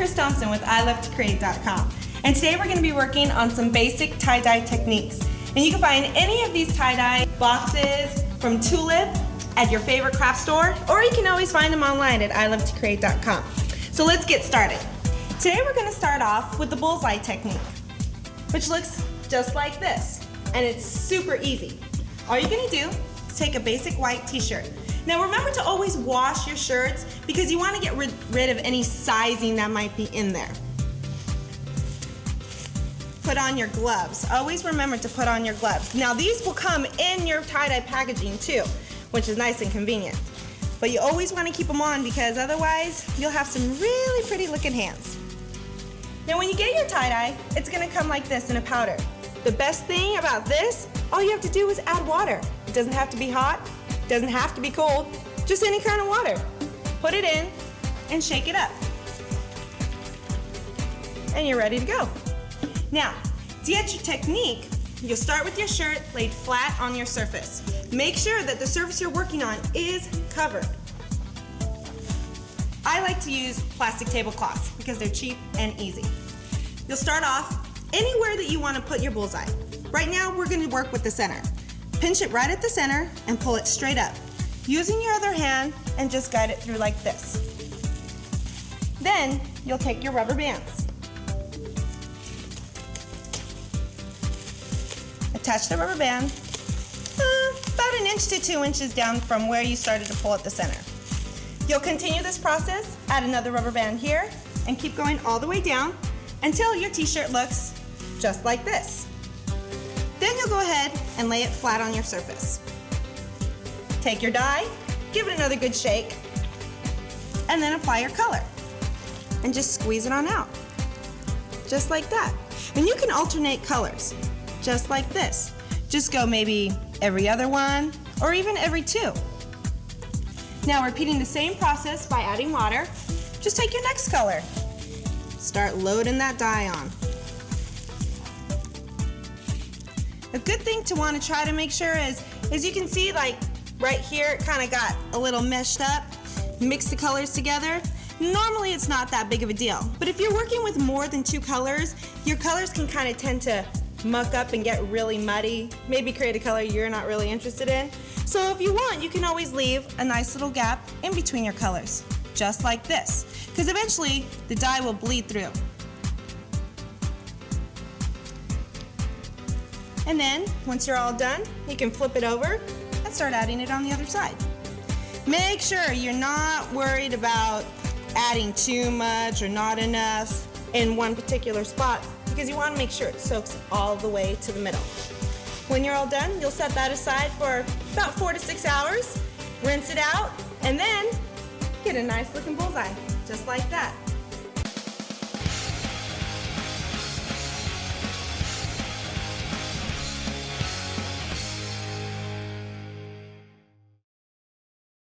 Kris Thompson with ilovetoCreate.com, and today we're going to be working on some basic tie-dye techniques. And you can find any of these tie-dye boxes from Tulip at your favorite craft store, or you can always find them online at ilovetoCreate.com. So let's get started. Today we're going to start off with the Bullseye technique, which looks just like this, and it's super easy. All you're going to do is take a basic white t-shirt. Now remember to always wash your shirts because you want to get rid of any sizing that might be in there. Put on your gloves. Always remember to put on your gloves. Now these will come in your tie-dye packaging too, which is nice and convenient. But you always want to keep them on because otherwise you'll have some really pretty looking hands. Now when you get your tie-dye, it's going to come like this in a powder. The best thing about this, all you have to do is add water. It doesn't have to be hot. Doesn't have to be cold, just any kind of water. Put it in and shake it up. And you're ready to go. Now, to get your technique, you'll start with your shirt laid flat on your surface. Make sure that the surface you're working on is covered. I like to use plastic tablecloths because they're cheap and easy. You'll start off anywhere that you want to put your bullseye. Right now, we're going to work with the center. Pinch it right at the center and pull it straight up. Using your other hand and just guide it through like this. Then you'll take your rubber bands. Attach the rubber band about 1 inch to 2 inches down from where you started to pull at the center. You'll continue this process, add another rubber band here, and keep going all the way down until your t-shirt looks just like this. Then you'll go ahead and lay it flat on your surface. Take your dye, give it another good shake, and then apply your color. And just squeeze it on out, just like that. And you can alternate colors, just like this. Just go maybe every other one, or even every 2. Now repeating the same process by adding water, just take your next color. Start loading that dye on. A good thing to want to try to make sure is you can see like right here it kind of got a little meshed up. Mix the colors together. Normally it's not that big of a deal, but if you're working with more than 2 colors, your colors can kind of tend to muck up and get really muddy. Maybe create a color you're not really interested in. So if you want, you can always leave a nice little gap in between your colors, just like this, because eventually the dye will bleed through. And then, once you're all done, you can flip it over and start adding it on the other side. Make sure you're not worried about adding too much or not enough in one particular spot because you want to make sure it soaks all the way to the middle. When you're all done, you'll set that aside for about 4 to 6 hours, rinse it out, and then get a nice looking bullseye, just like that.